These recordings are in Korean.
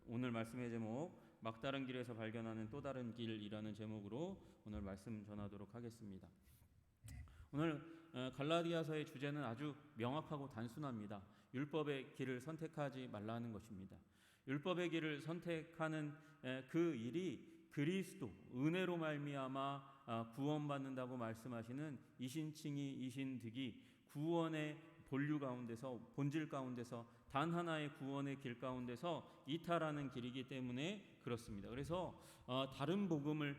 오늘 말씀의 제목 막다른 길에서 발견하는 또 다른 길이라는 제목으로 오늘 말씀 전하도록 하겠습니다. 오늘 갈라디아서의 주제는 아주 명확하고 단순합니다. 율법의 길을 선택하지 말라는 것입니다. 율법의 길을 선택하는 그 일이 그리스도 은혜로 말미암아 구원받는다고 말씀하시는 이신칭의 이신득이 구원의 본류 가운데서 본질 가운데서 단 하나의 구원의 길 가운데서 이탈하는 길이기 때문에 그렇습니다. 그래서 다른 복음을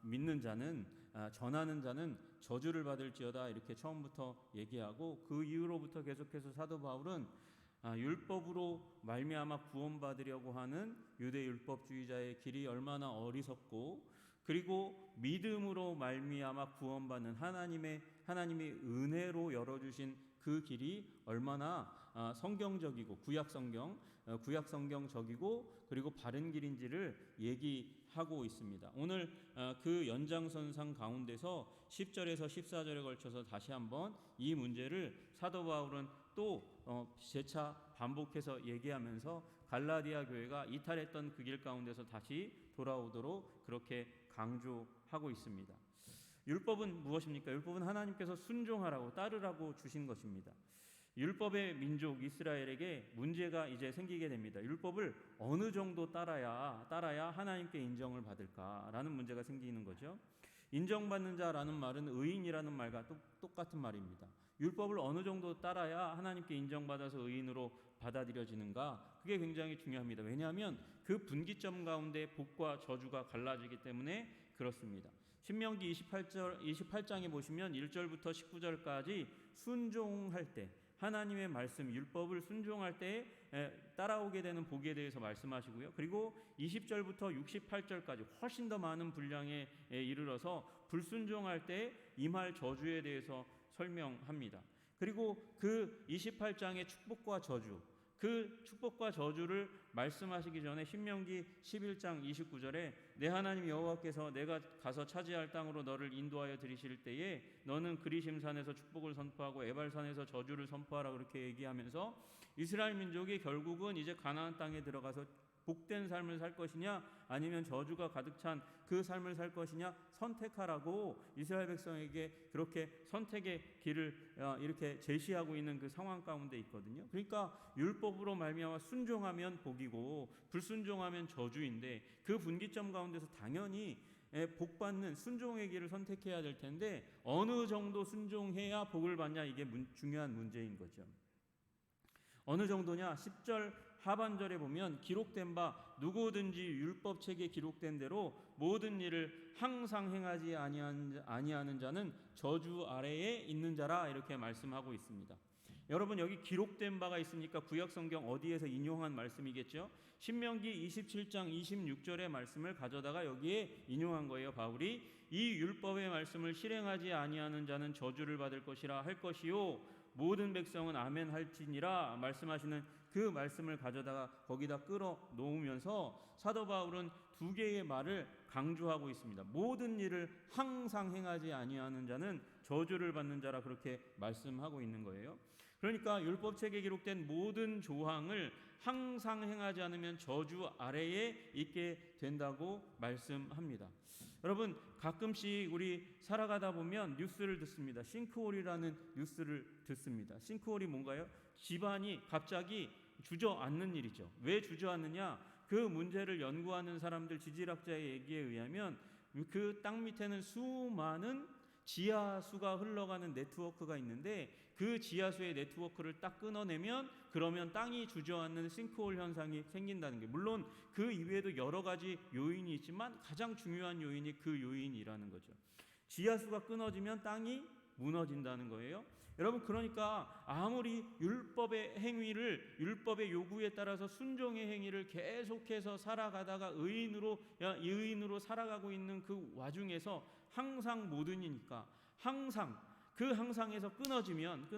믿는 자는 전하는 자는 저주를 받을지어다 이렇게 처음부터 얘기하고 그 이후로부터 계속해서 사도 바울은 율법으로 말미암아 구원받으려고 하는 유대 율법주의자의 길이 얼마나 어리석고 그리고 믿음으로 말미암아 구원받는 하나님이 은혜로 열어주신 그 길이 얼마나 성경적이고 구약성경적이고 그리고 바른 길인지를 얘기하고 있습니다. 오늘 그 연장선상 가운데서 10절에서 14절에 걸쳐서 다시 한번 이 문제를 사도 바울은 또 재차 반복해서 얘기하면서 갈라디아 교회가 이탈했던 그 길 가운데서 다시 돌아오도록 그렇게 강조하고 있습니다. 율법은 무엇입니까? 율법은 하나님께서 순종하라고 따르라고 주신 것입니다. 율법의 민족 이스라엘에게 문제가 이제 생기게 됩니다. 율법을 어느 정도 따라야 하나님께 인정을 받을까라는 문제가 생기는 거죠. 인정받는 자라는 말은 의인이라는 말과 똑같은 말입니다. 율법을 어느 정도 따라야 하나님께 인정받아서 의인으로 받아들여지는가? 그게 굉장히 중요합니다. 왜냐하면 그 분기점 가운데 복과 저주가 갈라지기 때문에 그렇습니다. 신명기 28장에 보시면 1절부터 19절까지 순종할 때 하나님의 말씀 율법을 순종할 때 따라오게 되는 복에 대해서 말씀하시고요. 그리고 20절부터 68절까지 훨씬 더 많은 분량에 이르러서 불순종할 때 임할 저주에 대해서 설명합니다. 그리고 그 28장의 축복과 저주, 그 축복과 저주를 말씀하시기 전에 신명기 11장 29절에 내 하나님 여호와께서 내가 가서 차지할 땅으로 너를 인도하여 들이실 때에 너는 그리심산에서 축복을 선포하고 에발산에서 저주를 선포하라 그렇게 얘기하면서 이스라엘 민족이 결국은 이제 가나안 땅에 들어가서 복된 삶을 살 것이냐 아니면 저주가 가득 찬 그 삶을 살 것이냐 선택하라고 이스라엘 백성에게 그렇게 선택의 길을 이렇게 제시하고 있는 그 상황 가운데 있거든요. 그러니까 율법으로 말미암아 순종하면 복이고 불순종하면 저주인데 그 분기점 가운데서 당연히 복받는 순종의 길을 선택해야 될 텐데 어느 정도 순종해야 복을 받냐 이게 중요한 문제인 거죠. 어느 정도냐? 10절 하반절에 보면 기록된 바 누구든지 율법책에 기록된 대로 모든 일을 항상 행하지 아니하는 자는 저주 아래에 있는 자라 이렇게 말씀하고 있습니다. 여러분 여기 기록된 바가 있으니까 구약성경 어디에서 인용한 말씀이겠죠? 신명기 27장 26절의 말씀을 가져다가 여기에 인용한 거예요. 바울이 이 율법의 말씀을 실행하지 아니하는 자는 저주를 받을 것이라 할 것이요 모든 백성은 아멘 할지니라 말씀하시는 그 말씀을 가져다가 거기다 끌어 놓으면서 사도 바울은 두 개의 말을 강조하고 있습니다. 모든 일을 항상 행하지 아니하는 자는 저주를 받는 자라 그렇게 말씀하고 있는 거예요. 그러니까 율법책에 기록된 모든 조항을 항상 행하지 않으면 저주 아래에 있게 된다고 말씀합니다. 여러분 가끔씩 우리 살아가다 보면 뉴스를 듣습니다. 싱크홀이라는 뉴스를 듣습니다. 싱크홀이 뭔가요? 집안이 갑자기 주저앉는 일이죠. 왜 주저앉느냐? 그 문제를 연구하는 사람들 지질학자의 얘기에 의하면 그 땅 밑에는 수많은 지하수가 흘러가는 네트워크가 있는데 그 지하수의 네트워크를 딱 끊어내면 그러면 땅이 주저앉는 싱크홀 현상이 생긴다는 게 물론 그 이외에도 여러 가지 요인이 있지만 가장 중요한 요인이 그 요인이라는 거죠. 지하수가 끊어지면 땅이 무너진다는 거예요. 여러분 그러니까 아무리 율법의 요구에 따라서 순종의 행위를 계속해서 살아가다가 의인으로 살아가고 있는 그 와중에서 항상 모든이니까 항상 그 항상에서 끊어지면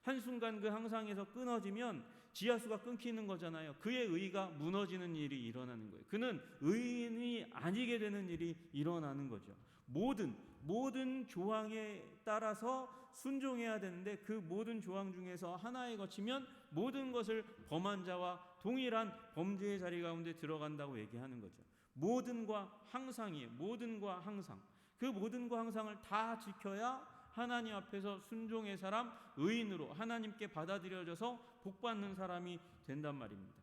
한순간 그 항상에서 끊어지면 지하수가 끊기는 거잖아요. 그의 의가 무너지는 일이 일어나는 거예요. 그는 의인이 아니게 되는 일이 일어나는 거죠. 모든 조항에 따라서 순종해야 되는데 그 모든 조항 중에서 하나에 거치면 모든 것을 범한 자와 동일한 범죄의 자리 가운데 들어간다고 얘기하는 거죠. 모든과 항상이에요. 모든과 항상. 그 모든과 항상을 다 지켜야 하나님 앞에서 순종의 사람, 의인으로 하나님께 받아들여져서 복받는 사람이 된단 말입니다.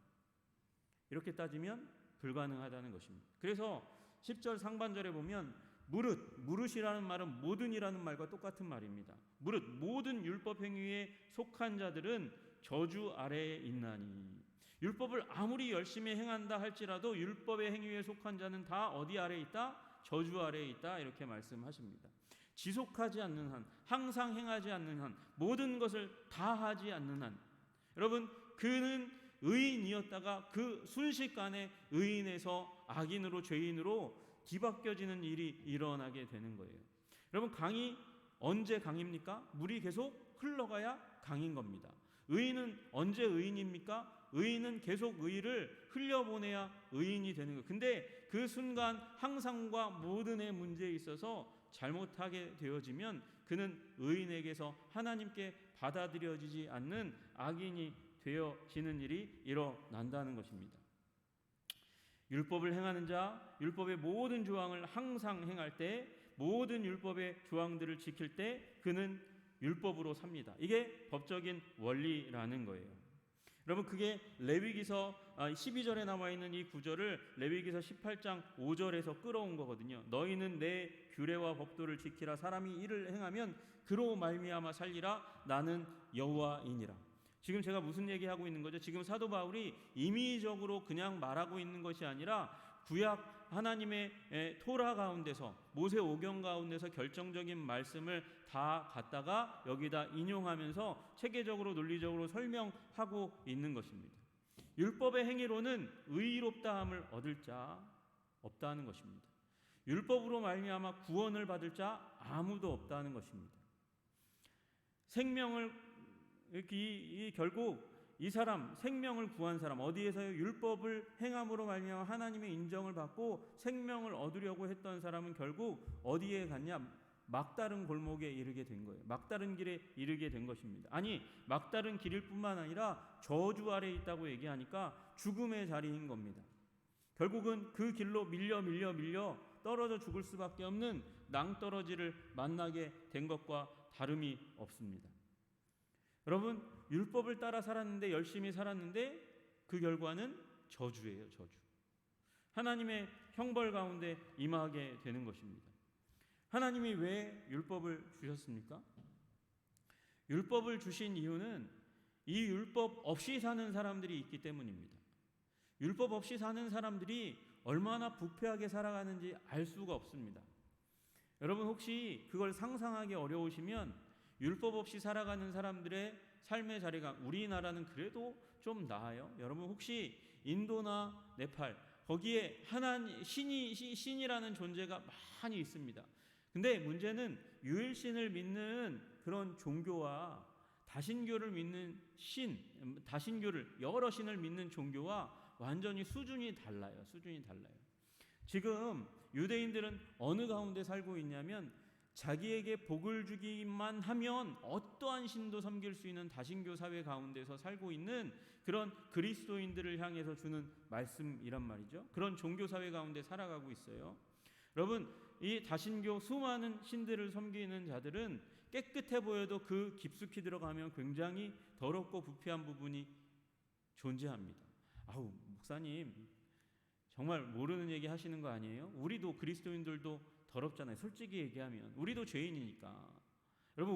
이렇게 따지면 불가능하다는 것입니다. 그래서 10절 상반절에 보면 무릇이라는 말은 모든이라는 말과 똑같은 말입니다. 무릇 모든 율법 행위에 속한 자들은 저주 아래에 있나니. 율법을 아무리 열심히 행한다 할지라도 율법의 행위에 속한 자는 다 어디 아래에 있다? 저주 아래에 있다. 이렇게 말씀하십니다. 지속하지 않는 한, 항상 행하지 않는 한, 모든 것을 다 하지 않는 한, 여러분, 그는 의인이었다가 그 순식간에 의인에서 악인으로, 죄인으로 뒤바뀌어지는 일이 일어나게 되는 거예요. 여러분, 강이 언제 강입니까? 물이 계속 흘러가야 강인 겁니다. 의인은 언제 의인입니까? 의인은 계속 의를 흘려보내야 의인이 되는 거예요. 근데 그 순간 항상과 모든의 문제에 있어서 잘못하게 되어지면 그는 의인에게서 하나님께 받아들여지지 않는 악인이 되어지는 일이 일어난다는 것입니다. 율법을 행하는 자, 율법의 모든 조항을 항상 행할 때, 모든 율법의 조항들을 지킬 때 그는 율법으로 삽니다. 이게 법적인 원리라는 거예요. 여러분, 그게 레위기서 12절에 나와 있는 이 구절을 레위기서 18장 5절에서 끌어온 거거든요. 너희는 내 규례와 법도를 지키라. 사람이 이를 행하면 그로 말미암아 살리라. 나는 여호와이니라. 지금 제가 무슨 얘기하고 있는 거죠? 지금 사도 바울이 임의적으로 그냥 말하고 있는 것이 아니라 구약 하나님의 토라 가운데서, 모세 오경 가운데서 결정적인 말씀을 다 갖다가 여기다 인용하면서 체계적으로 논리적으로 설명하고 있는 것입니다. 율법의 행위로는 의롭다함을 얻을 자 없다는 것입니다. 율법으로 말미암아 구원을 받을 자 아무도 없다는 것입니다. 생명을 결국 이 사람, 생명을 구한 사람, 어디에서요? 율법을 행함으로 말미암아 하나님의 인정을 받고 생명을 얻으려고 했던 사람은 결국 어디에 갔냐? 막다른 골목에 이르게 된 거예요. 막다른 길에 이르게 된 것입니다. 아니, 막다른 길일 뿐만 아니라 저주 아래에 있다고 얘기하니까 죽음의 자리인 겁니다. 결국은 그 길로 밀려 떨어져 죽을 수밖에 없는 낭떠러지를 만나게 된 것과 다름이 없습니다. 여러분, 율법을 따라 살았는데, 열심히 살았는데 그 결과는 저주예요. 저주. 하나님의 형벌 가운데 임하게 되는 것입니다. 하나님이 왜 율법을 주셨습니까? 율법을 주신 이유는 이 율법 없이 사는 사람들이 있기 때문입니다. 율법 없이 사는 사람들이 얼마나 부패하게 살아가는지 알 수가 없습니다. 여러분, 혹시 그걸 상상하기 어려우시면 율법 없이 살아가는 사람들의 삶의 자리가, 우리나라는 그래도 좀 나아요. 여러분, 혹시 인도나 네팔, 거기에 신이라는 존재가 많이 있습니다. 근데 문제는 유일신을 믿는 그런 종교와 다신교를 믿는 다신교를, 여러 신을 믿는 종교와 완전히 수준이 달라요. 지금 유대인들은 어느 가운데 살고 있냐면, 자기에게 복을 주기만 하면 어떠한 신도 섬길 수 있는 다신교 사회 가운데서 살고 있는 그런 그리스도인들을 향해서 주는 말씀이란 말이죠. 그런 종교 사회 가운데 살아가고 있어요. 여러분, 이 다신교 수많은 신들을 섬기는 자들은 깨끗해 보여도 그 깊숙이 들어가면 굉장히 더럽고 부패한 부분이 존재합니다. 아우, 목사님 정말 모르는 얘기 하시는 거 아니에요? 우리도, 그리스도인들도 더럽잖아요. 솔직히 얘기하면 우리도 죄인이니까. 여러분,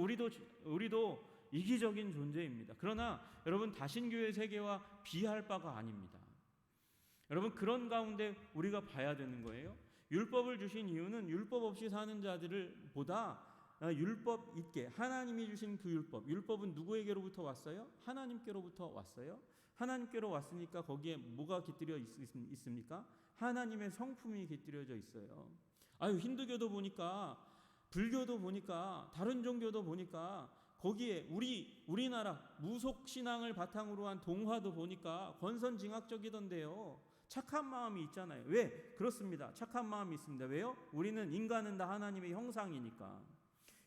우리도 이기적인 존재입니다. 그러나 여러분, 다신교의 세계와 비할 바가 아닙니다. 여러분, 그런 가운데 우리가 봐야 되는 거예요. 율법을 주신 이유는 율법 없이 사는 자들을 보다 율법 있게, 하나님이 주신 그 율법은 누구에게로부터 왔어요? 하나님께로부터 왔어요. 하나님께로 왔으니까 거기에 뭐가 깃들여 있습니까? 하나님의 성품이 깃들여져 있어요. 힌두교도 보니까, 불교도 보니까, 다른 종교도 보니까 거기에 우리나라 무속신앙을 바탕으로 한 동화도 보니까 권선징악적이던데요. 착한 마음이 있잖아요. 왜? 그렇습니다. 착한 마음이 있습니다. 왜요? 우리는, 인간은 다 하나님의 형상이니까.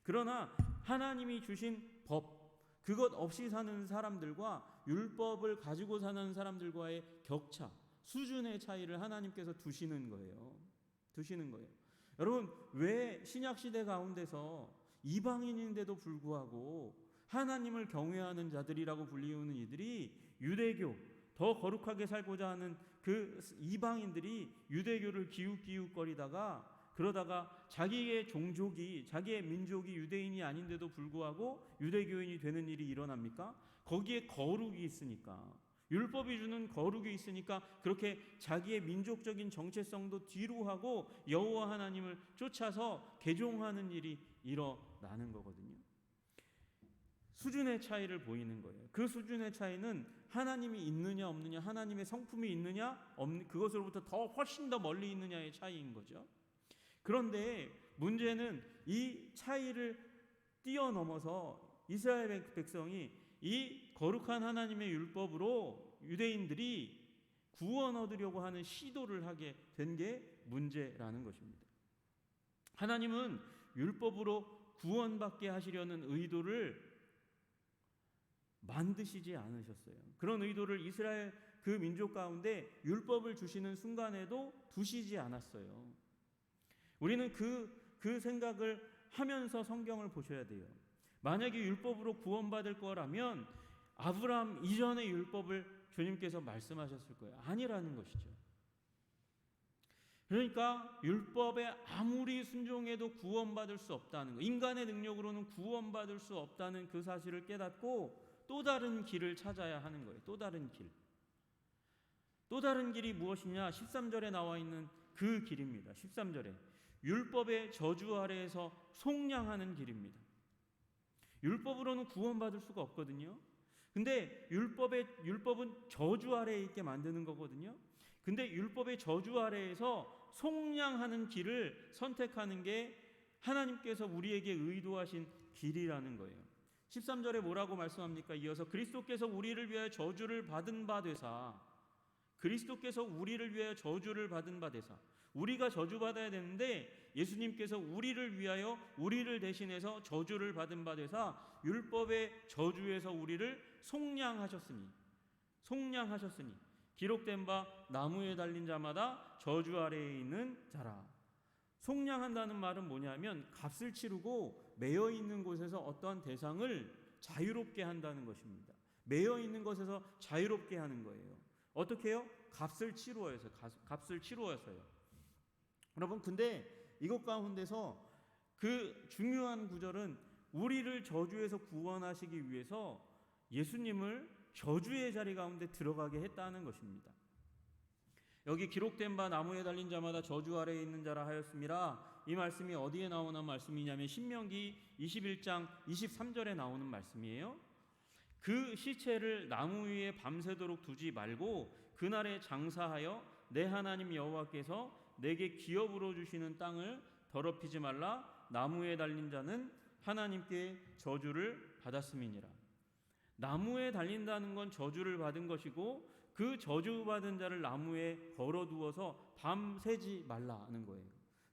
그러나 하나님이 주신 법, 그것 없이 사는 사람들과 율법을 가지고 사는 사람들과의 격차, 수준의 차이를 하나님께서 두시는 거예요. 여러분, 왜 신약 시대 가운데서 이방인인데도 불구하고 하나님을 경외하는 자들이라고 불리우는 이들이 유대교, 더 거룩하게 살고자 하는 그 이방인들이 유대교를 기웃기웃거리다가 그러다가 자기의 종족이, 자기의 민족이 유대인이 아닌데도 불구하고 유대교인이 되는 일이 일어납니까? 거기에 거룩이 있으니까, 율법이 주는 거룩이 있으니까 그렇게 자기의 민족적인 정체성도 뒤로 하고 여호와 하나님을 쫓아서 개종하는 일이 일어나는 거거든요. 수준의 차이를 보이는 거예요. 그 수준의 차이는 하나님이 있느냐 없느냐, 하나님의 성품이 있느냐 없느냐, 그것으로부터 더 훨씬 더 멀리 있느냐의 차이인 거죠. 그런데 문제는 이 차이를 뛰어넘어서 이스라엘 백성이 이 거룩한 하나님의 율법으로 유대인들이 구원 얻으려고 하는 시도를 하게 된 게 문제라는 것입니다. 하나님은 율법으로 구원받게 하시려는 의도를 만드시지 않으셨어요. 그런 의도를 이스라엘 그 민족 가운데 율법을 주시는 순간에도 두시지 않았어요. 우리는 그 생각을 하면서 성경을 보셔야 돼요. 만약에 율법으로 구원받을 거라면 아브라함 이전의 율법을 주님께서 말씀하셨을 거예요. 아니라는 것이죠. 그러니까 율법에 아무리 순종해도 구원받을 수 없다는 거, 인간의 능력으로는 구원받을 수 없다는 그 사실을 깨닫고 또 다른 길을 찾아야 하는 거예요. 또 다른 길. 또 다른 길이 무엇이냐? 13절에 나와 있는 그 길입니다. 13절에 율법의 저주 아래에서 속량하는 길입니다. 율법으로는 구원받을 수가 없거든요. 근데 율법은 저주 아래에 있게 만드는 거거든요. 근데 율법의 저주 아래에서 속량하는 길을 선택하는 게 하나님께서 우리에게 의도하신 길이라는 거예요. 13절에 뭐라고 말씀합니까? 이어서 그리스도께서 우리를 위하여 저주를 받은 바 되사, 그리스도께서 우리를 위하여 저주를 받은 바 되사, 우리가 저주받아야 되는데 예수님께서 우리를 위하여 우리를 대신해서 저주를 받은 바 되사 율법의 저주에서 우리를 속량하셨으니 기록된 바 나무에 달린 자마다 저주 아래에 있는 자라. 속량한다는 말은 뭐냐면 값을 치르고 매여 있는 곳에서 어떠한 대상을 자유롭게 한다는 것입니다. 매여 있는 것에서 자유롭게 하는 거예요. 어떻게 해요? 값을 치루어서요. 여러분, 근데 이것 가운데서 그 중요한 구절은 우리를 저주에서 구원하시기 위해서 예수님을 저주의 자리 가운데 들어가게 했다는 것입니다. 여기 기록된 바 나무에 달린 자마다 저주 아래에 있는 자라 하였음이라, 이 말씀이 어디에 나오는 말씀이냐면 신명기 21장 23절에 나오는 말씀이에요. 그 시체를 나무 위에 밤새도록 두지 말고 그날에 장사하여 내 하나님 여호와께서 내게 기업으로 주시는 땅을 더럽히지 말라. 나무에 달린 자는 하나님께 저주를 받았음이니라. 나무에 달린다는 건 저주를 받은 것이고 그 저주받은 자를 나무에 걸어두어서 밤새지 말라는 거예요.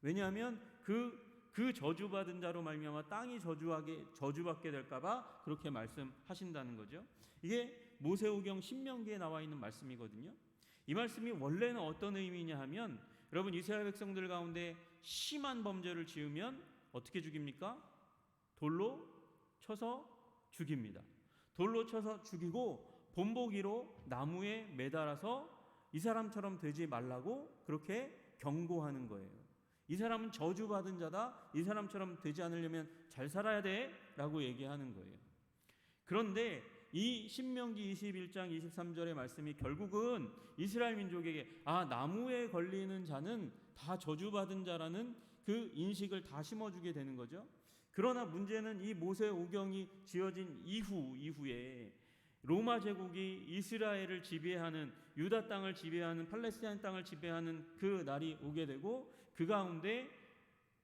왜냐하면 그 저주받은 자로 말미암아 땅이 저주받게 될까봐 그렇게 말씀하신다는 거죠. 이게 모세오경 신명기에 나와 있는 말씀이거든요. 이 말씀이 원래는 어떤 의미냐 하면, 여러분, 이스라엘 백성들 가운데 심한 범죄를 지으면 어떻게 죽입니까? 돌로 쳐서 죽입니다. 돌로 쳐서 죽이고 본보기로 나무에 매달아서 이 사람처럼 되지 말라고 그렇게 경고하는 거예요. 이 사람은 저주받은 자다. 이 사람처럼 되지 않으려면 잘 살아야 돼 라고 얘기하는 거예요. 그런데 이 신명기 21장 23절의 말씀이 결국은 이스라엘 민족에게 나무에 걸리는 자는 다 저주받은 자라는 그 인식을 다 심어주게 되는 거죠. 그러나 문제는 이 모세오경이 지어진 이후에 로마 제국이 이스라엘을 지배하는, 유다 땅을 지배하는, 팔레스타인 땅을 지배하는 그 날이 오게 되고 그 가운데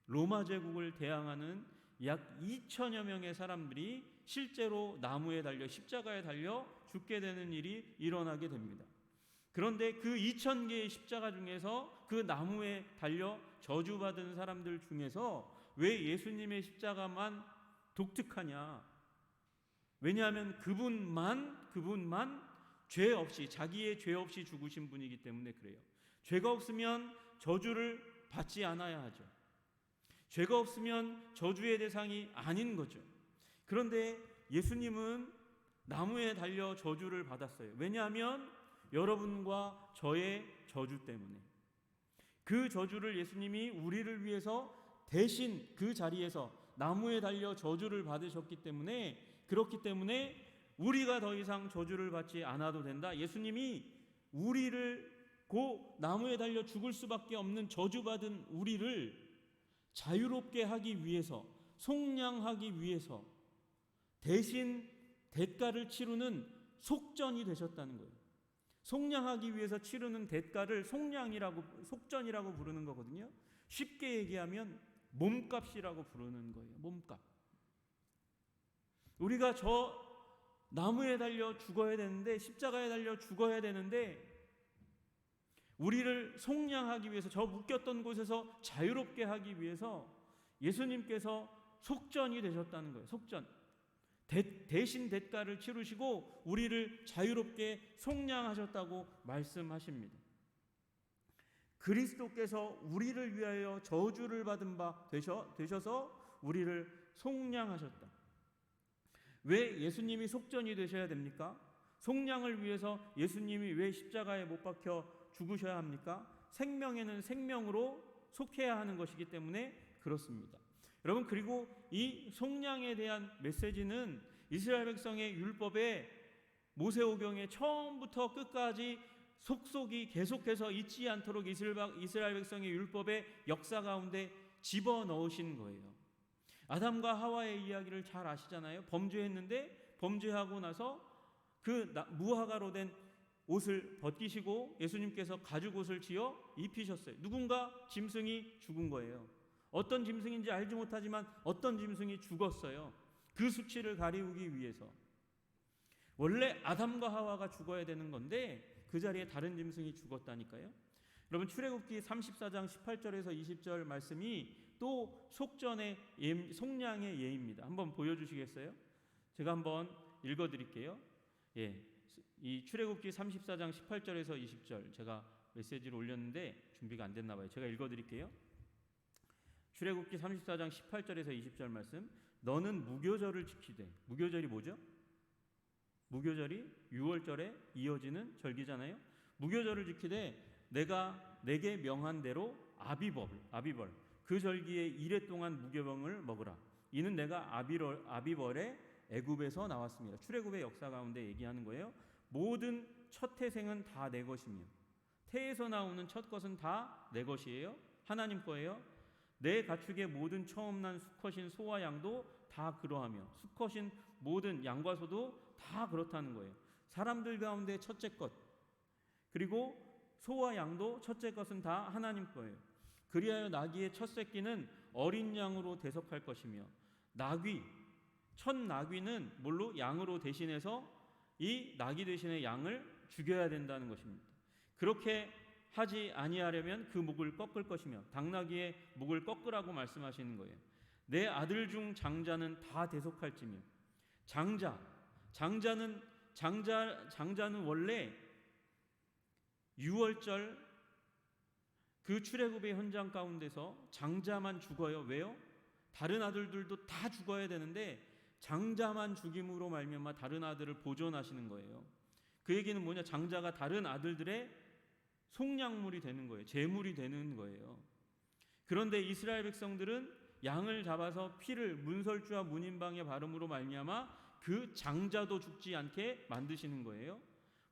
로마 제국을 대항하는 약 2천여 명의 사람들이 실제로 나무에 달려 십자가에 달려 죽게 되는 일이 일어나게 됩니다. 그런데 그 2,000개의 십자가 중에서 그 나무에 달려 저주받은 사람들 중에서 왜 예수님의 십자가만 독특하냐? 왜냐하면 그분만 죄 없이, 자기의 죄 없이 죽으신 분이기 때문에 그래요. 죄가 없으면 저주를 받지 않아야 하죠. 죄가 없으면 저주의 대상이 아닌 거죠. 그런데 예수님은 나무에 달려 저주를 받았어요. 왜냐하면 여러분과 저의 저주 때문에. 그 저주를 예수님이 우리를 위해서 대신 그 자리에서 나무에 달려 저주를 받으셨기 때문에, 그렇기 때문에 우리가 더 이상 저주를 받지 않아도 된다. 예수님이 우리를, 나무에 달려 죽을 수밖에 없는 저주받은 우리를 자유롭게 하기 위해서, 속량하기 위해서 대신 대가를 치르는 속전이 되셨다는 거예요. 속량하기 위해서 치르는 대가를 속전이라고 부르는 거거든요. 쉽게 얘기하면 몸값이라고 부르는 거예요. 몸값. 우리가 저 나무에 달려 죽어야 되는데, 십자가에 달려 죽어야 되는데, 우리를 속량하기 위해서, 저 묶였던 곳에서 자유롭게 하기 위해서 예수님께서 속전이 되셨다는 거예요. 속전. 대신 대가를 치르시고 우리를 자유롭게 속량하셨다고 말씀하십니다. 그리스도께서 우리를 위하여 저주를 받은 바 되셔서 우리를 속량하셨다. 왜 예수님이 속전이 되셔야 됩니까? 속량을 위해서 예수님이 왜 십자가에 못 박혀 죽으셔야 합니까? 생명에는 생명으로 속해야 하는 것이기 때문에 그렇습니다. 여러분, 그리고 이 속량에 대한 메시지는 이스라엘 백성의 율법에, 모세오경에 처음부터 끝까지 속속이 계속해서 잊지 않도록 이스라엘 백성의 율법의 역사 가운데 집어넣으신 거예요. 아담과 하와의 이야기를 잘 아시잖아요. 범죄했는데 범죄하고 나서 그 무화과로 된 옷을 벗기시고 예수님께서 가죽 옷을 지어 입히셨어요. 누군가 짐승이 죽은 거예요. 어떤 짐승인지 알지 못하지만 어떤 짐승이 죽었어요. 그 수치를 가리우기 위해서. 원래 아담과 하와가 죽어야 되는 건데 그 자리에 다른 짐승이 죽었다니까요. 여러분, 출애굽기 34장 18절에서 20절 말씀이 또 속전의 속량의 예입니다. 한번 보여주시겠어요? 제가 한번 읽어드릴게요. 이 출애굽기 34장 18절에서 20절 제가 메시지를 올렸는데 준비가 안 됐나 봐요. 제가 읽어드릴게요. 출애굽기 34장 18절에서 20절 말씀. 너는 무교절을 지키되, 무교절이 뭐죠? 무교절이 6월절에 이어지는 절기잖아요. 무교절을 지키되 내가 내게 명한 대로 아비벌 그 절기에 1회 동안 무교병을 먹으라. 이는 내가 아비벌에 애굽에서 나왔습니다. 출애굽의 역사 가운데 얘기하는 거예요. 모든 첫 태생은 다 내 것이며 태에서 나오는 첫 것은 다 내 것이에요. 하나님 거예요. 내 가축의 모든 처음 난 수컷인 소와 양도 다 그러하며 수컷인 모든 양과 소도 다 그렇다는 거예요. 사람들 가운데 첫째 것, 그리고 소와 양도 첫째 것은 다 하나님 거예요. 그리하여 나귀의 첫 새끼는 어린 양으로 대속할 것이며 첫 나귀는 뭘로? 양으로 대신해서 이 나귀 대신에 양을 죽여야 된다는 것입니다. 그렇게 하지 아니하려면 그 목을 꺾을 것이며 당나귀의 목을 꺾으라고 말씀하시는 거예요. 내 아들 중 장자는 다 대속할지며. 장자는 원래 6월절 그 출애굽의 현장 가운데서 장자만 죽어요. 왜요? 다른 아들들도 다 죽어야 되는데 장자만 죽임으로 말미암아 다른 아들을 보존하시는 거예요. 그 얘기는 뭐냐? 장자가 다른 아들들의 속량물이 되는 거예요. 제물이 되는 거예요. 그런데 이스라엘 백성들은 양을 잡아서 피를 문설주와 문인방에 바름으로 말미암아 그 장자도 죽지 않게 만드시는 거예요.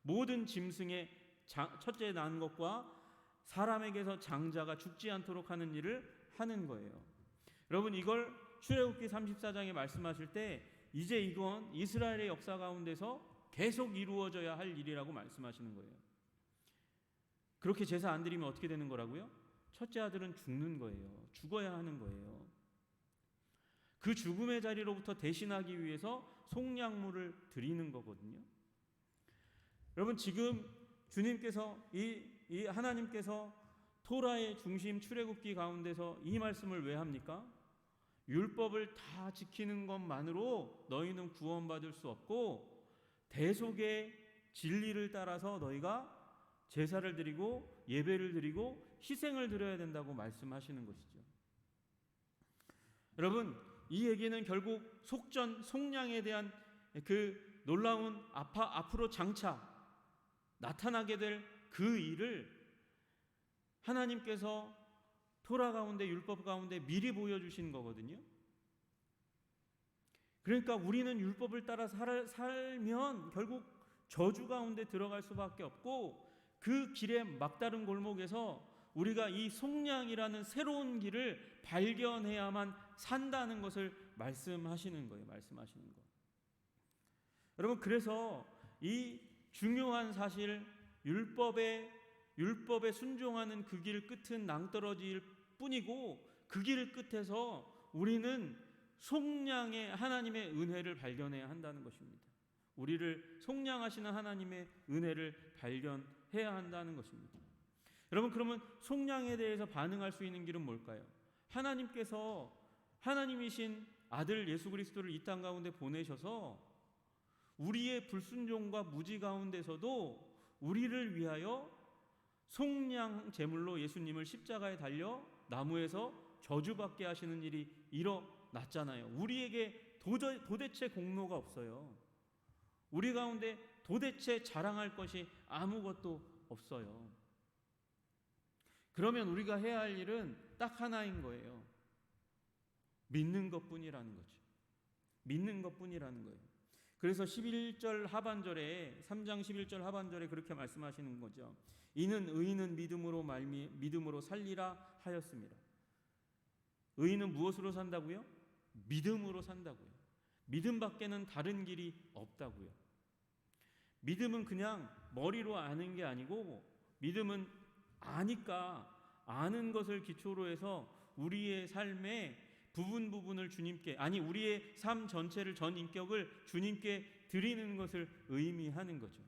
모든 짐승의 첫째 난 것과 사람에게서 장자가 죽지 않도록 하는 일을 하는 거예요. 여러분, 이걸 출애굽기 34장에 말씀하실 때 이제 이건 이스라엘의 역사 가운데서 계속 이루어져야 할 일이라고 말씀하시는 거예요. 그렇게 제사 안 드리면 어떻게 되는 거라고요? 첫째 아들은 죽는 거예요. 죽어야 하는 거예요. 그 죽음의 자리로부터 대신하기 위해서 속량물을 드리는 거거든요. 여러분, 지금 주님께서 이 하나님께서 토라의 중심 출애굽기 가운데서 이 말씀을 왜 합니까? 율법을 다 지키는 것만으로 너희는 구원받을 수 없고 대속의 진리를 따라서 너희가 제사를 드리고 예배를 드리고 희생을 드려야 된다고 말씀하시는 것이죠. 여러분, 이 얘기는 결국 속량에 대한 그 놀라운 앞으로 장차 나타나게 될 그 일을 하나님께서 토라 가운데, 율법 가운데 미리 보여주신 거거든요. 그러니까 우리는 율법을 따라 살면 결국 저주 가운데 들어갈 수밖에 없고, 그 길의 막다른 골목에서 우리가 이 속량이라는 새로운 길을 발견해야만 산다는 것을 말씀하시는 거예요. 여러분, 그래서 이 중요한 사실, 율법에 순종하는 그 길 끝은 낭떠러지일 뿐이고, 그 길 끝에서 우리는 속량의 하나님의 은혜를 발견해야 한다는 것입니다. 우리를 속량하시는 하나님의 은혜를 발견해야 한다는 것입니다. 여러분, 그러면 속량에 대해서 반응할 수 있는 길은 뭘까요? 하나님께서 하나님이신 아들 예수 그리스도를 이 땅 가운데 보내셔서 우리의 불순종과 무지 가운데서도 우리를 위하여 속량 제물로 예수님을 십자가에 달려 나무에서 저주받게 하시는 일이 일어났잖아요. 우리에게 도대체 공로가 없어요. 우리 가운데 도대체 자랑할 것이 아무것도 없어요. 그러면 우리가 해야 할 일은 딱 하나인 거예요. 믿는 것뿐이라는 거죠. 믿는 것뿐이라는 거예요. 그래서 11절 하반절에, 3장 11절 하반절에 그렇게 말씀하시는 거죠. 이는 의인은 믿음으로 살리라 하였습니다. 의인은 무엇으로 산다고요? 믿음으로 산다고요. 믿음밖에는 다른 길이 없다고요. 믿음은 그냥 머리로 아는 게 아니고, 믿음은 아니까 아는 것을 기초로 해서 우리의 삶의 부분을 주님께, 우리의 삶 전체를, 전 인격을 주님께 드리는 것을 의미하는 거죠.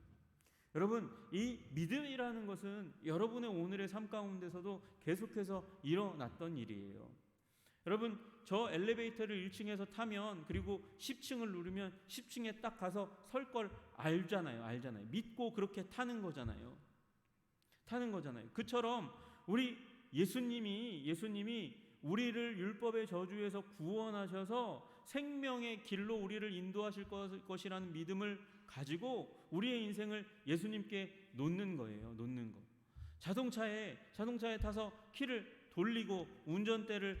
여러분, 이 믿음이라는 것은 여러분의 오늘의 삶 가운데서도 계속해서 일어났던 일이에요. 여러분, 저 엘리베이터를 1층에서 타면, 그리고 10층을 누르면 10층에 딱 가서 설 걸 알잖아요. 믿고 그렇게 타는 거잖아요. 그처럼 우리 예수님이 우리를 율법의 저주에서 구원하셔서 생명의 길로 우리를 인도하실 것이라는 믿음을 가지고 우리의 인생을 예수님께 놓는 거예요. 자동차에 타서 키를 돌리고 운전대를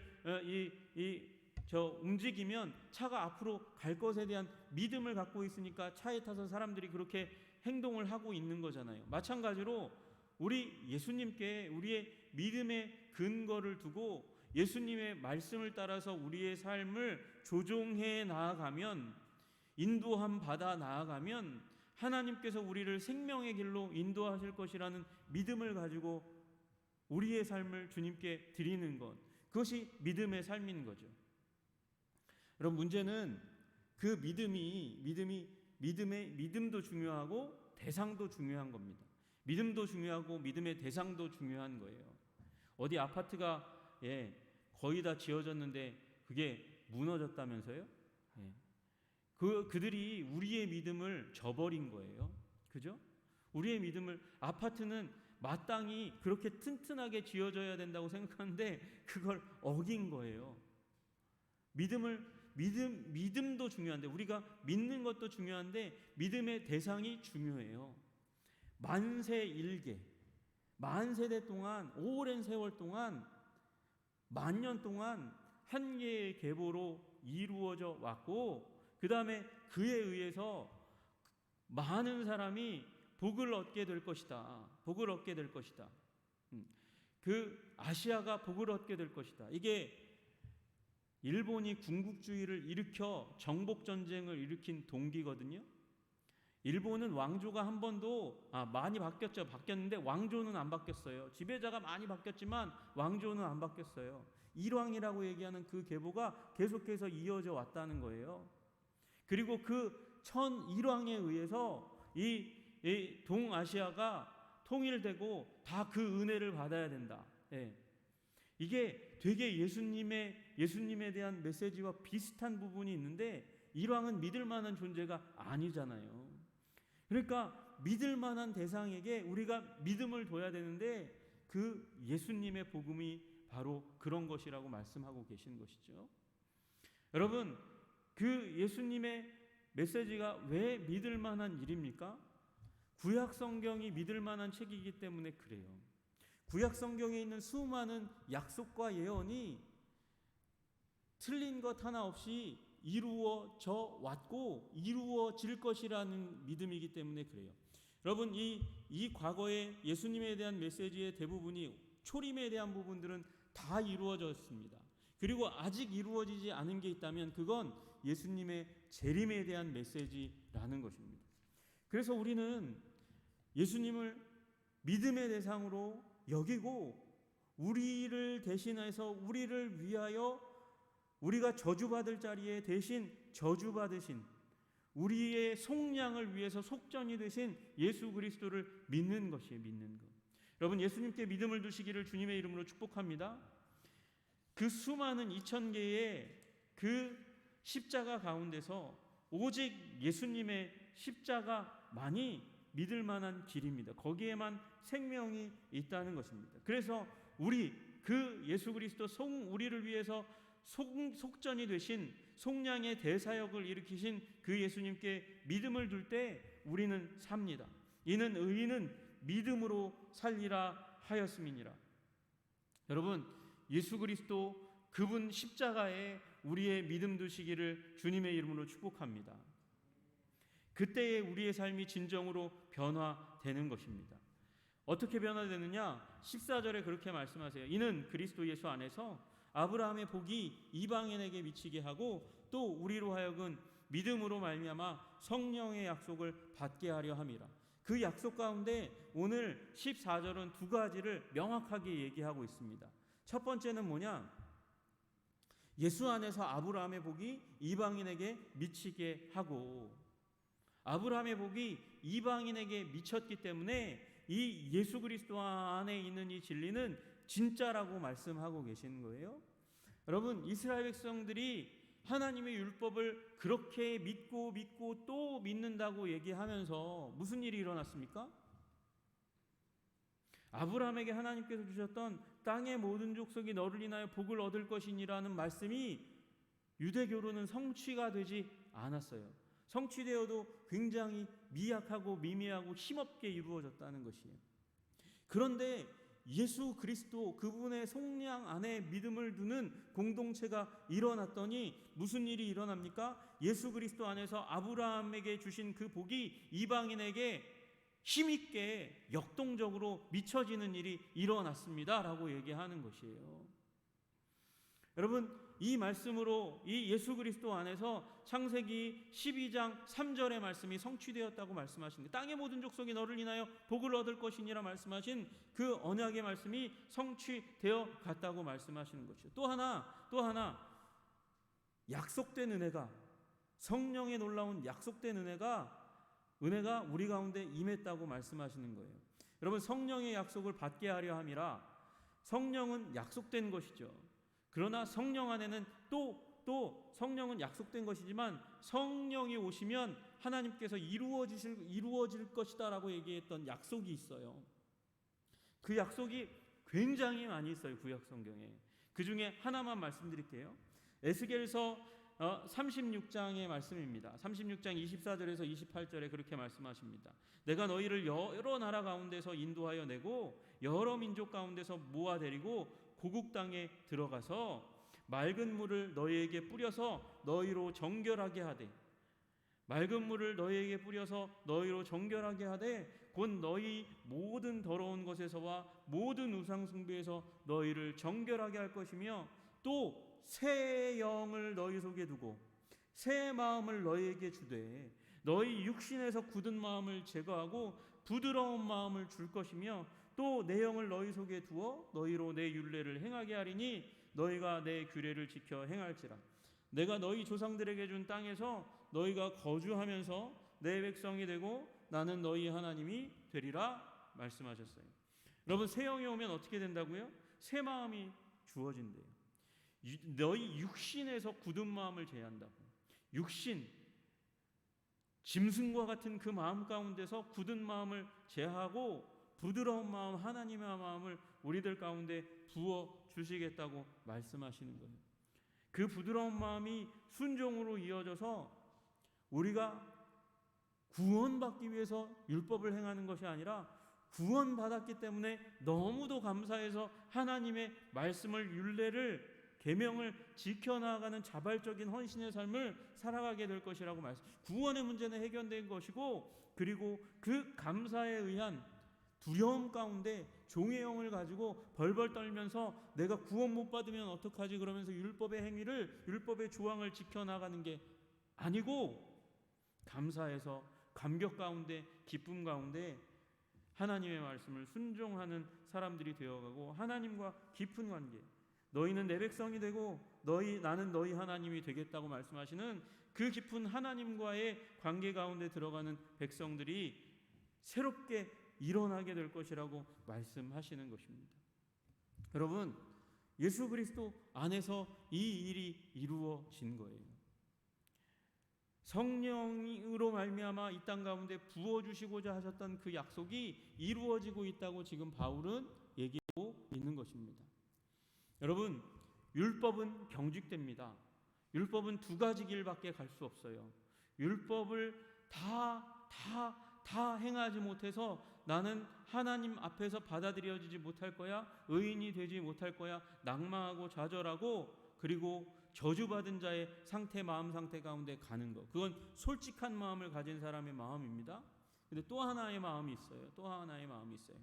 움직이면 차가 앞으로 갈 것에 대한 믿음을 갖고 있으니까 차에 타서 사람들이 그렇게 행동을 하고 있는 거잖아요. 마찬가지로 우리 예수님께 우리의 믿음의 근거를 두고 예수님의 말씀을 따라서 우리의 삶을 조종해 나아가면, 인도함 받아 나아가면 하나님께서 우리를 생명의 길로 인도하실 것이라는 믿음을 가지고 우리의 삶을 주님께 드리는 것, 그것이 믿음의 삶인 거죠. 여러분, 문제는 그 믿음도 중요하고 대상도 중요한 겁니다. 믿음도 중요하고 믿음의 대상도 중요한 거예요. 어디 아파트가 거의 다 지어졌는데 그게 무너졌다면서요? 그들이 우리의 믿음을 저버린 거예요. 그죠? 우리의 믿음을, 아파트는 마땅히 그렇게 튼튼하게 지어져야 된다고 생각하는데 그걸 어긴 거예요. 믿음도 중요한데, 우리가 믿는 것도 중요한데 믿음의 대상이 중요해요. 만세대 동안, 오랜 세월 동안, 만년 동안 한 개의 계보로 이루어져 왔고, 그 다음에 그에 의해서 많은 사람이 복을 얻게 될 것이다. 그 아시아가 복을 얻게 될 것이다. 이게 일본이 군국주의를 일으켜 정복 전쟁을 일으킨 동기거든요. 일본은 왕조가 한 번도 많이 바뀌었는데 왕조는 안 바뀌었어요. 지배자가 많이 바뀌었지만 왕조는 안 바뀌었어요. 일왕이라고 얘기하는 그 계보가 계속해서 이어져 왔다는 거예요. 그리고 그 1001왕에 의해서 이 동아시아가 통일되고 다 그 은혜를 받아야 된다. 이게 되게 예수님에 대한 메시지와 비슷한 부분이 있는데 이왕은 믿을 만한 존재가 아니잖아요. 그러니까 믿을 만한 대상에게 우리가 믿음을 둬야 되는데 그 예수님의 복음이 바로 그런 것이라고 말씀하고 계신 것이죠. 여러분, 그 예수님의 메시지가 왜 믿을 만한 일입니까? 구약 성경이 믿을 만한 책이기 때문에 그래요. 구약 성경에 있는 수많은 약속과 예언이 틀린 것 하나 없이 이루어져 왔고 이루어질 것이라는 믿음이기 때문에 그래요. 여러분, 이 과거에 예수님에 대한 메시지의 대부분이 초림에 대한 부분들은 다 이루어졌습니다. 그리고 아직 이루어지지 않은 게 있다면 그건 예수님의 재림에 대한 메시지라는 것입니다. 그래서 우리는 예수님을 믿음의 대상으로 여기고 우리를 대신해서 우리를 위하여 우리가 저주받을 자리에 대신 저주받으신 우리의 속량을 위해서 속전이 되신 예수 그리스도를 믿는 것이에요. 믿는 것. 여러분, 예수님께 믿음을 두시기를 주님의 이름으로 축복합니다. 그 수많은 2000개의 그 십자가 가운데서 오직 예수님의 십자가만이 믿을 만한 길입니다. 거기에만 생명이 있다는 것입니다. 그래서 그 예수 그리스도 우리를 위해서 속전이 되신 속량의 대사역을 일으키신 그 예수님께 믿음을 둘 때 우리는 삽니다. 이는 의인은 믿음으로 살리라 하였음이니라. 여러분, 예수 그리스도 그분 십자가에 우리의 믿음 두시기를 주님의 이름으로 축복합니다. 그때에 우리의 삶이 진정으로 변화되는 것입니다. 어떻게 변화되느냐? 14절에 그렇게 말씀하세요. 이는 그리스도 예수 안에서 아브라함의 복이 이방인에게 미치게 하고 또 우리로 하여금 믿음으로 말미암아 성령의 약속을 받게 하려 함이라. 그 약속 가운데 오늘 14절은 두 가지를 명확하게 얘기하고 있습니다. 첫 번째는 뭐냐? 예수 안에서 아브라함의 복이 이방인에게 미치게 하고, 아브라함의 복이 이방인에게 미쳤기 때문에 이 예수 그리스도 안에 있는 이 진리는 진짜라고 말씀하고 계시는 거예요. 여러분, 이스라엘 백성들이 하나님의 율법을 그렇게 믿고 또 믿는다고 얘기하면서 무슨 일이 일어났습니까? 아브라함에게 하나님께서 주셨던 땅의 모든 족속이 너를 인하여 복을 얻을 것이니라는 말씀이 유대교로는 성취가 되지 않았어요. 성취되어도 굉장히 미약하고 미미하고 힘없게 이루어졌다는 것이에요. 그런데 예수 그리스도 그분의 속량 안에 믿음을 두는 공동체가 일어났더니 무슨 일이 일어납니까? 예수 그리스도 안에서 아브라함에게 주신 그 복이 이방인에게 힘있게 역동적으로 미쳐지는 일이 일어났습니다 라고 얘기하는 것이에요. 여러분, 이 말씀으로 이 예수 그리스도 안에서 창세기 12장 3절의 말씀이 성취되었다고 말씀하십니다. 땅의 모든 족속이 너를 인하여 복을 얻을 것이니라 말씀하신 그 언약의 말씀이 성취되어 갔다고 말씀하시는 것이죠. 또 하나 약속된 은혜가, 성령의 놀라운 약속된 은혜가 우리 가운데 임했다고 말씀하시는 거예요. 여러분, 성령의 약속을 받게 하려 함이라. 성령은 약속된 것이죠. 그러나 성령 안에는 또 성령은 약속된 것이지만 성령이 오시면 하나님께서 이루어질 것이다라고 얘기했던 약속이 있어요. 그 약속이 굉장히 많이 있어요. 구약 성경에. 그 중에 하나만 말씀드릴게요. 에스겔서 36장의 말씀입니다. 36장 24절에서 28절에 그렇게 말씀하십니다. 내가 너희를 여러 나라 가운데서 인도하여 내고 여러 민족 가운데서 모아 데리고 고국 땅에 들어가서 맑은 물을 너희에게 뿌려서 너희로 정결하게 하되, 맑은 물을 너희에게 뿌려서 너희로 정결하게 하되 곧 너희 모든 더러운 것에서와 모든 우상 숭배에서 너희를 정결하게 할 것이며 또 새 영을 너희 속에 두고 새 마음을 너희에게 주되 너희 육신에서 굳은 마음을 제거하고 부드러운 마음을 줄 것이며 또 내 영을 너희 속에 두어 너희로 내 율례를 행하게 하리니 너희가 내 규례를 지켜 행할지라. 내가 너희 조상들에게 준 땅에서 너희가 거주하면서 내 백성이 되고 나는 너희 하나님이 되리라 말씀하셨어요. 여러분, 새 영이 오면 어떻게 된다고요? 새 마음이 주어진대요. 너희 육신에서 굳은 마음을 제한다고. 육신, 짐승과 같은 그 마음 가운데서 굳은 마음을 제하고 부드러운 마음, 하나님의 마음을 우리들 가운데 부어 주시겠다고 말씀하시는 거예요. 그 부드러운 마음이 순종으로 이어져서 우리가 구원받기 위해서 율법을 행하는 것이 아니라 구원받았기 때문에 너무도 감사해서 하나님의 말씀을, 율례를, 계명을 지켜나가는 자발적인 헌신의 삶을 살아가게 될 것이라고 말씀. 구원의 문제는 해결된 것이고, 그리고 그 감사에 의한 두려움 가운데 종의 영을 가지고 벌벌 떨면서 내가 구원 못 받으면 어떡하지 그러면서 율법의 행위를, 율법의 조항을 지켜나가는 게 아니고, 감사해서 감격 가운데, 기쁨 가운데 하나님의 말씀을 순종하는 사람들이 되어가고 하나님과 깊은 관계, 너희는 내 백성이 되고 나는 너희 하나님이 되겠다고 말씀하시는 그 깊은 하나님과의 관계 가운데 들어가는 백성들이 새롭게 일어나게 될 것이라고 말씀하시는 것입니다. 여러분, 예수 그리스도 안에서 이 일이 이루어진 거예요. 성령으로 말미암아 이 땅 가운데 부어주시고자 하셨던 그 약속이 이루어지고 있다고 지금 바울은 얘기하고 있는 것입니다. 여러분, 율법은 경직됩니다. 율법은 두 가지 길밖에 갈 수 없어요. 율법을 다 행하지 못해서 나는 하나님 앞에서 받아들여지지 못할 거야, 의인이 되지 못할 거야, 낙망하고 좌절하고 그리고 저주받은 자의 상태, 마음 상태 가운데 가는 것, 그건 솔직한 마음을 가진 사람의 마음입니다. 근데 또 하나의 마음이 있어요. 또 하나의 마음이 있어요.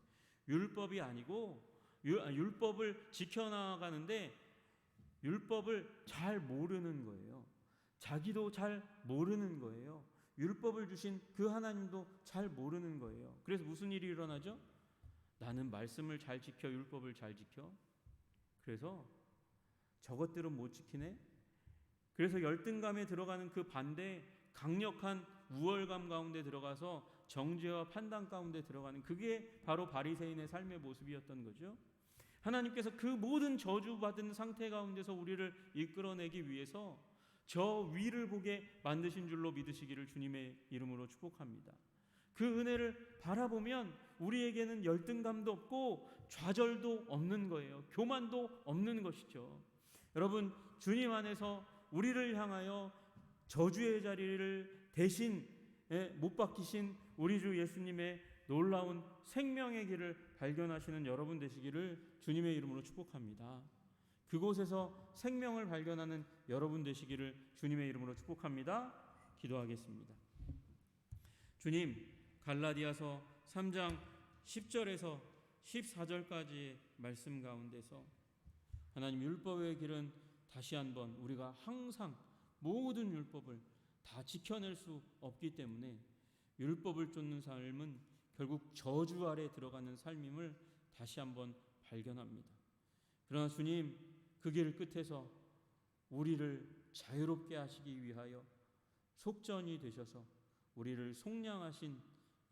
율법이 아니고 율법을 지켜나가는데 율법을 잘 모르는 거예요. 자기도 잘 모르는 거예요. 율법을 주신 그 하나님도 잘 모르는 거예요. 그래서 무슨 일이 일어나죠? 나는 말씀을 잘 지켜, 율법을 잘 지켜. 그래서 저것들은 못 지키네. 그래서 열등감에 들어가는 그 반대, 강력한 우월감 가운데 들어가서 정죄와 판단 가운데 들어가는, 그게 바로 바리새인의 삶의 모습이었던 거죠. 하나님께서 그 모든 저주받은 상태 가운데서 우리를 이끌어내기 위해서 저 위를 보게 만드신 줄로 믿으시기를 주님의 이름으로 축복합니다. 그 은혜를 바라보면 우리에게는 열등감도 없고 좌절도 없는 거예요. 교만도 없는 것이죠. 여러분, 주님 안에서 우리를 향하여 저주의 자리를 대신 못 박히신 우리 주 예수님의 놀라운 생명의 길을 발견하시는 여러분 되시기를 주님의 이름으로 축복합니다. 그곳에서 생명을 발견하는 여러분 되시기를 주님의 이름으로 축복합니다. 기도하겠습니다. 주님, 갈라디아서 3장 10절에서 14절까지의 말씀 가운데서 하나님, 율법의 길은 다시 한번 우리가 항상 모든 율법을 다 지켜낼 수 없기 때문에 율법을 쫓는 삶은 결국 저주 아래 들어가는 삶임을 다시 한번 발견합니다. 그러나 주님, 그 길 끝에서 우리를 자유롭게 하시기 위하여 속전이 되셔서 우리를 속량하신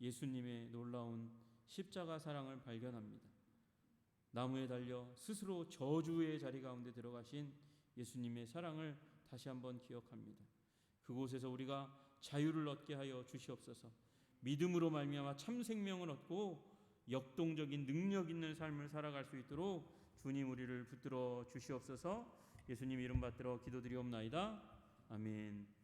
예수님의 놀라운 십자가 사랑을 발견합니다. 나무에 달려 스스로 저주의 자리 가운데 들어가신 예수님의 사랑을 다시 한번 기억합니다. 그곳에서 우리가 자유를 얻게 하여 주시옵소서. 믿음으로 말미암아 참 생명을 얻고 역동적인 능력 있는 삶을 살아갈 수 있도록 주님 우리를 붙들어 주시옵소서. 예수님 이름 받들어 기도드리옵나이다. 아멘.